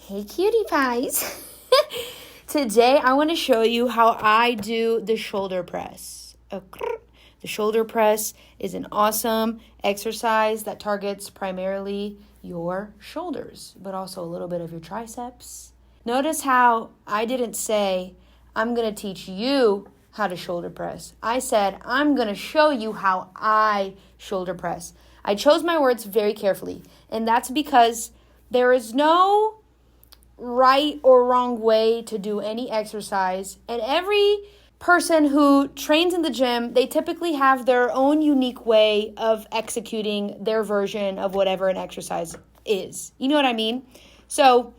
Hey cutie pies. Today I want to show you how I do the shoulder press. The shoulder press is an awesome exercise that targets primarily your shoulders, but also a little bit of your triceps. Notice how I didn't say, I'm going to teach you how to shoulder press. I said, I'm going to show you how I shoulder press. I chose my words very carefully, and that's because there is no right or wrong way to do any exercise, and every person who trains in the gym, they typically have their own unique way of executing their version of whatever an exercise is. You know what I mean? So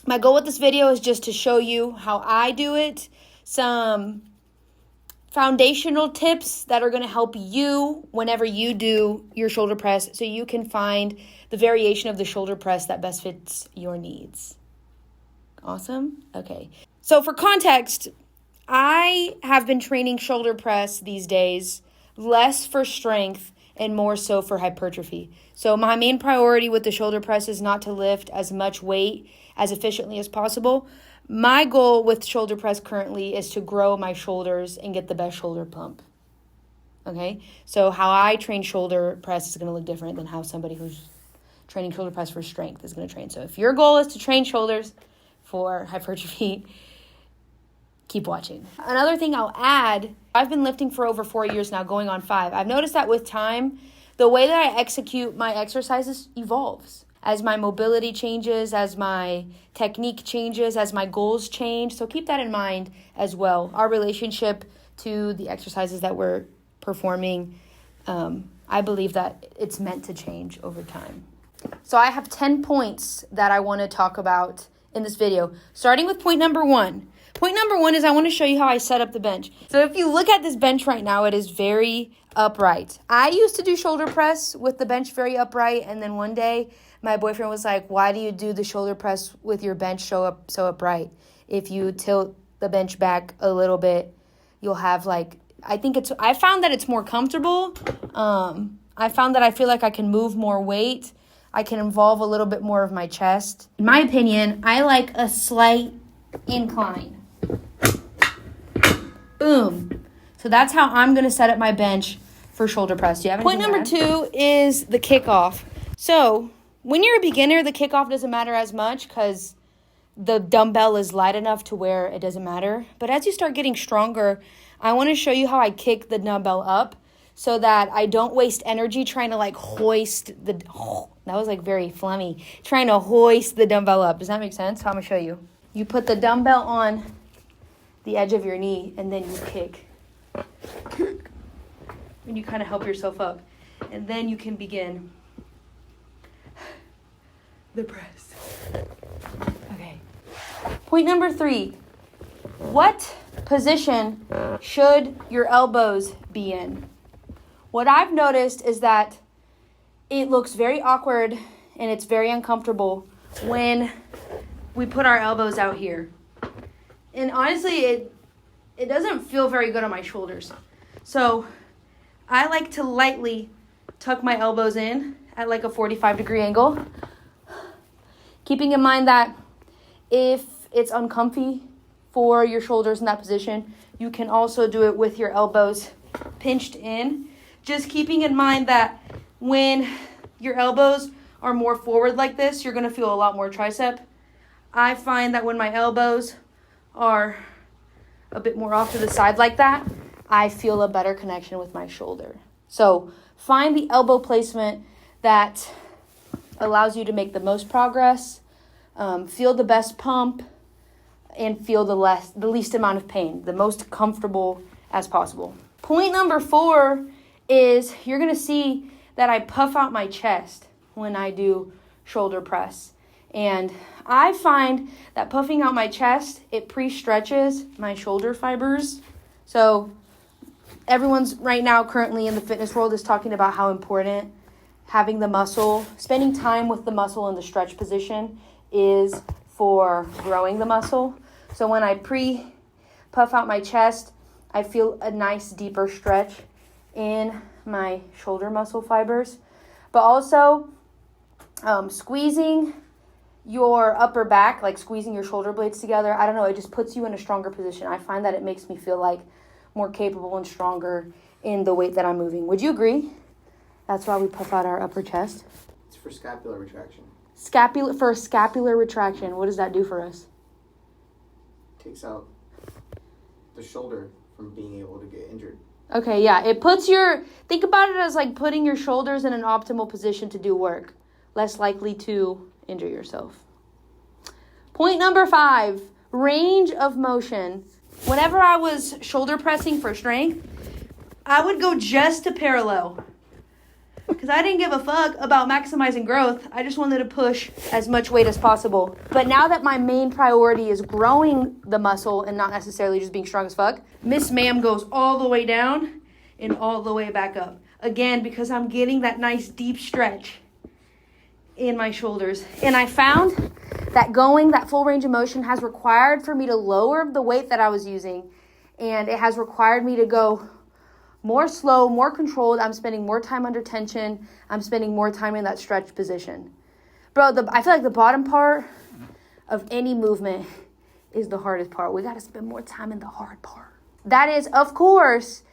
my goal with this video is just to show you how I do it, some foundational tips that are going to help you whenever you do your shoulder press so you can find the variation of the shoulder press that best fits your needs. Awesome? Okay. So for context, I have been training shoulder press these days, less for strength and more so for hypertrophy. So my main priority with the shoulder press is not to lift as much weight as efficiently as possible. My goal with shoulder press currently is to grow my shoulders and get the best shoulder pump. Okay? So how I train shoulder press is going to look different than how somebody who's training shoulder press for strength is going to train. So if your goal is to train shoulders for hypertrophy, keep watching. Another thing I'll add, I've been lifting for over 4 years now, going on 5. I've noticed that with time, the way that I execute my exercises evolves. As my mobility changes, as my technique changes, as my goals change. So keep that in mind as well. Our relationship to the exercises that we're performing, I believe that it's meant to change over time. So I have 10 points that I want to talk about in this video, starting with point number 1. Point number 1 is I want to show you how I set up the bench. So if you look at this bench right now, it is very upright. I used to do shoulder press with the bench very upright, and then one day my boyfriend was like, why do you do the shoulder press with your bench so upright? If you tilt the bench back a little bit, you'll have I found that it's more comfortable. I found that I feel like I can move more weight. I can involve a little bit more of my chest. In my opinion, I like a slight incline. Boom. So that's how I'm going to set up my bench for shoulder press. Do you have anything to add? Point number 2 is the kickoff. So when you're a beginner, the kickoff doesn't matter as much because the dumbbell is light enough to where it doesn't matter. But as you start getting stronger, I want to show you how I kick the dumbbell up so that I don't waste energy trying to hoist the... that was very phlegmy. Trying to hoist the dumbbell up. Does that make sense? I'm going to show you. You put the dumbbell on the edge of your knee and then you kick. And you kind of help yourself up. And then you can begin the press. Okay. Point number 3. What position should your elbows be in? What I've noticed is that it looks very awkward and it's very uncomfortable when we put our elbows out here. And honestly, it doesn't feel very good on my shoulders. So I like to lightly tuck my elbows in at a 45-degree angle. Keeping in mind that if it's uncomfy for your shoulders in that position, you can also do it with your elbows pinched in. Just keeping in mind that when your elbows are more forward like this, you're going to feel a lot more tricep. I find that when my elbows are a bit more off to the side like that, I feel a better connection with my shoulder. So find the elbow placement that allows you to make the most progress, feel the best pump, and feel the least amount of pain, the most comfortable as possible. Point number 4 is you're going to see that I puff out my chest when I do shoulder press. And I find that puffing out my chest, it pre-stretches my shoulder fibers. So everyone's right now currently in the fitness world is talking about how important having the muscle, spending time with the muscle in the stretch position is for growing the muscle. So when I puff out my chest, I feel a nice deeper stretch in my shoulder muscle fibers. But also squeezing your upper back, like squeezing your shoulder blades together. I don't know, it just puts you in a stronger position. I find that it makes me feel like more capable and stronger in the weight that I'm moving. Would you agree? That's why we puff out our upper chest. It's for scapular retraction. For scapular retraction, what does that do for us? Takes out the shoulder from being able to get injured. Okay, yeah. Think about it as like putting your shoulders in an optimal position to do work. Less likely to injure yourself. Point number 5, range of motion. Whenever I was shoulder pressing for strength, I would go just to parallel. Because I didn't give a fuck about maximizing growth. I just wanted to push as much weight as possible. But now that my main priority is growing the muscle and not necessarily just being strong as fuck, Miss Ma'am goes all the way down and all the way back up. Again, because I'm getting that nice deep stretch in my shoulders. And I found that going that full range of motion has required for me to lower the weight that I was using. And it has required me to go more slow, more controlled. I'm spending more time under tension. I'm spending more time in that stretch position. Bro, I feel like the bottom part of any movement is the hardest part. We got to spend more time in the hard part. That is, of course,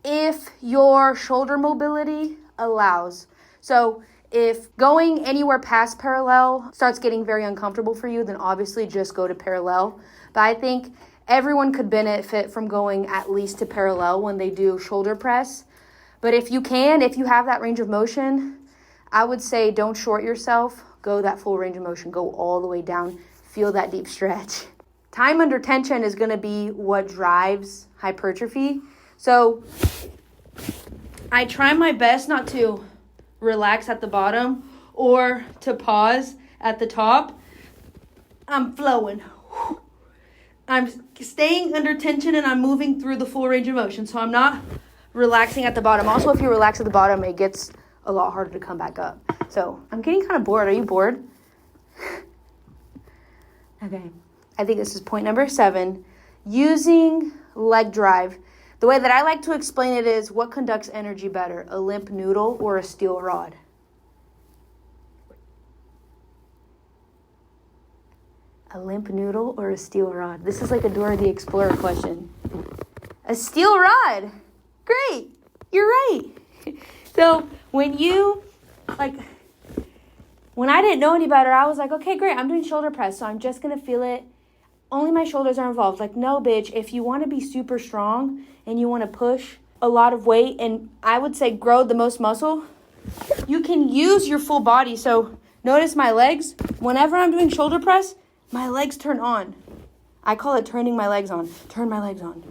if your shoulder mobility allows. So if going anywhere past parallel starts getting very uncomfortable for you, then obviously just go to parallel. But I think everyone could benefit from going at least to parallel when they do shoulder press. But if you have that range of motion, I would say don't short yourself. Go that full range of motion. Go all the way down. Feel that deep stretch. Time under tension is going to be what drives hypertrophy. So I try my best not to relax at the bottom or to pause at the top. I'm flowing. I'm staying under tension and I'm moving through the full range of motion. So I'm not relaxing at the bottom. Also, if you relax at the bottom, it gets a lot harder to come back up. So I'm getting kind of bored. Are you bored? Okay. I think this is point number 7. Using leg drive. The way that I like to explain it is, what conducts energy better, a limp noodle or a steel rod? A limp noodle or a steel rod? This is like a Dora the Explorer question. A steel rod. Great. You're right. So when I didn't know any better, I was like, okay, great. I'm doing shoulder press, so I'm just going to feel it. Only my shoulders are involved. Like, no, bitch. If you want to be super strong and you want to push a lot of weight and I would say grow the most muscle, you can use your full body. So notice my legs. Whenever I'm doing shoulder press, my legs turn on. I call it turning my legs on. Turn my legs on.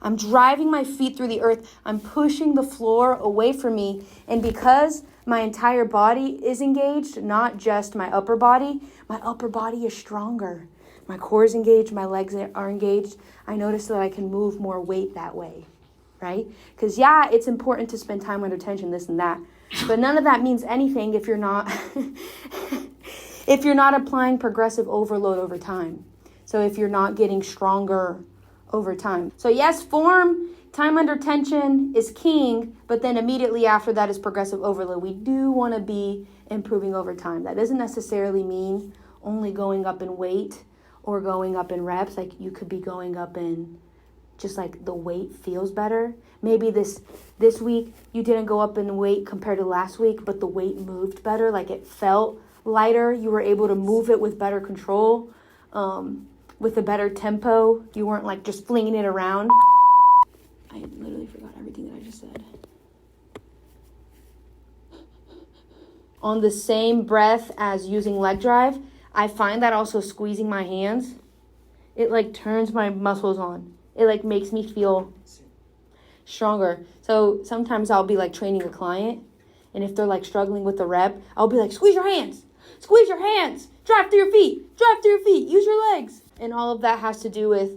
I'm driving my feet through the earth. I'm pushing the floor away from me. And because my entire body is engaged, not just my upper body is stronger. My core is engaged. My legs are engaged. I notice that I can move more weight that way, right? Because, yeah, it's important to spend time under tension, this and that. But none of that means anything if you're not if you're not applying progressive overload over time. So if you're not getting stronger over time. So yes, form, time under tension is king, but then immediately after that is progressive overload. We do want to be improving over time. That doesn't necessarily mean only going up in weight or going up in reps. Like, you could be going up in just like the weight feels better. Maybe this week you didn't go up in weight compared to last week, but the weight moved better. Like, it felt lighter. You were able to move it with better control, with a better tempo. You weren't like just flinging it around. I literally forgot everything that I just said. On the same breath as using leg drive, I find that also squeezing my hands, it like turns my muscles on. It like makes me feel stronger. So sometimes I'll be like training a client, and if they're like struggling with the rep, I'll be like, squeeze your hands, drive through your feet, use your legs. And all of that has to do with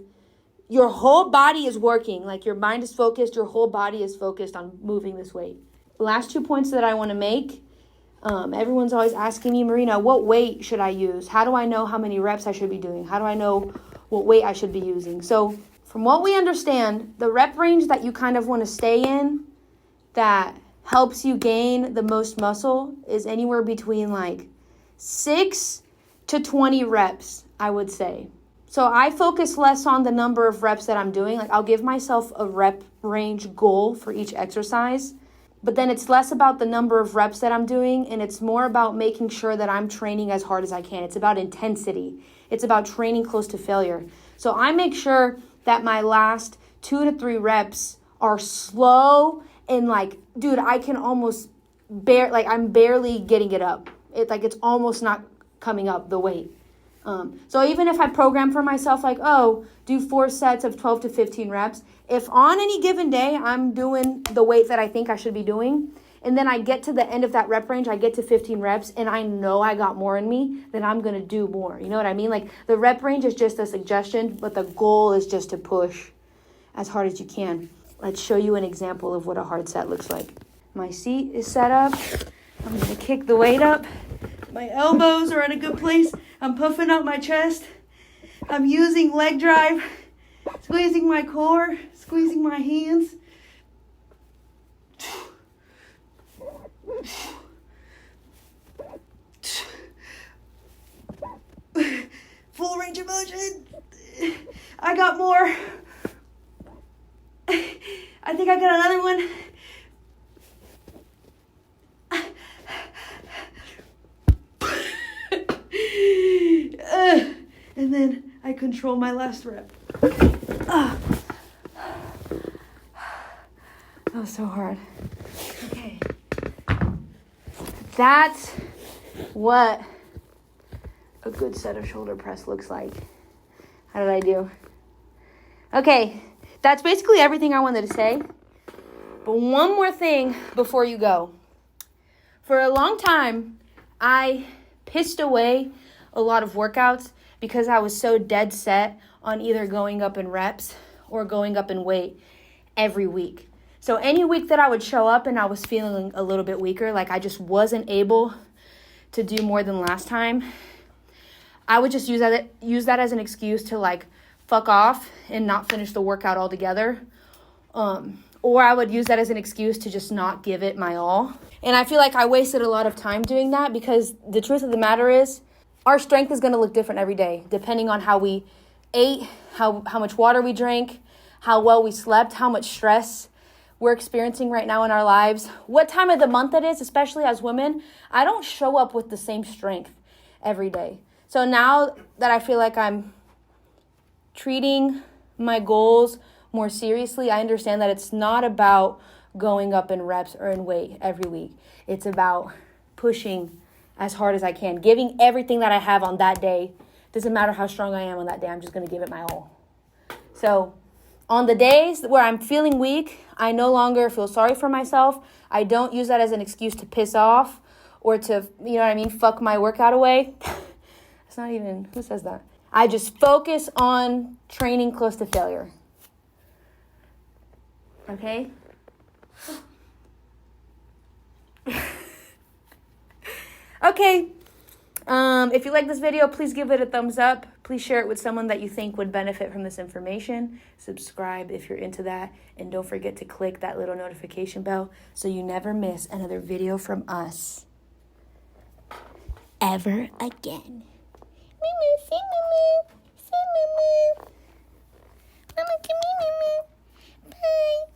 your whole body is working. Like, your mind is focused, your whole body is focused on moving this weight. Last 2 points that I want to make. Everyone's always asking me, Marina, what weight should I use? How do I know how many reps I should be doing? How do I know what weight I should be using? So from what we understand, the rep range that you kind of want to stay in that helps you gain the most muscle is anywhere between like 6 to 20 reps, I would say. So I focus less on the number of reps that I'm doing. Like I'll give myself a rep range goal for each exercise, but then it's less about the number of reps that I'm doing, and it's more about making sure that I'm training as hard as I can. It's about intensity. It's about training close to failure. So I make sure that my last 2 to 3 reps are slow and like, dude, I can almost I'm barely getting it up. It's almost not coming up, the weight. So even if I program for myself, like, do 4 sets of 12 to 15 reps, if on any given day I'm doing the weight that I think I should be doing, and then I get to the end of that rep range, I get to 15 reps, and I know I got more in me, then I'm going to do more. You know what I mean? Like, the rep range is just a suggestion, but the goal is just to push as hard as you can. Let's show you an example of what a hard set looks like. My seat is set up. I'm going to kick the weight up. My elbows are at a good place. I'm puffing out my chest. I'm using leg drive, squeezing my core, squeezing my hands. Full range of motion. I got more. I think I got another one. And then I control my last rep. That was so hard. Okay. That's what a good set of shoulder press looks like. How did I do? Okay, that's basically everything I wanted to say. But one more thing before you go. For a long time, I pissed away a lot of workouts because I was so dead set on either going up in reps or going up in weight every week. So any week that I would show up and I was feeling a little bit weaker, like I just wasn't able to do more than last time, I would just use that as an excuse to like fuck off and not finish the workout altogether. Or I would use that as an excuse to just not give it my all. And I feel like I wasted a lot of time doing that because the truth of the matter is our strength is going to look different every day, depending on how we ate, how much water we drank, how well we slept, how much stress we're experiencing right now in our lives, what time of the month it is, especially as women. I don't show up with the same strength every day. So now that I feel like I'm treating my goals more seriously, I understand that it's not about going up in reps or in weight every week. It's about pushing as hard as I can, giving everything that I have on that day. Doesn't matter how strong I am on that day, I'm just going to give it my all. So on the days where I'm feeling weak, I no longer feel sorry for myself. I don't use that as an excuse to piss off or to, fuck my workout away. It's not even, who says that? I just focus on training close to failure. Okay? Okay. If you like this video, please give it a thumbs up. Please share it with someone that you think would benefit from this information. Subscribe if you're into that. And don't forget to click that little notification bell so you never miss another video from us. Ever again. Mama, say mama. Say mama. Mama, come here, mama. Bye.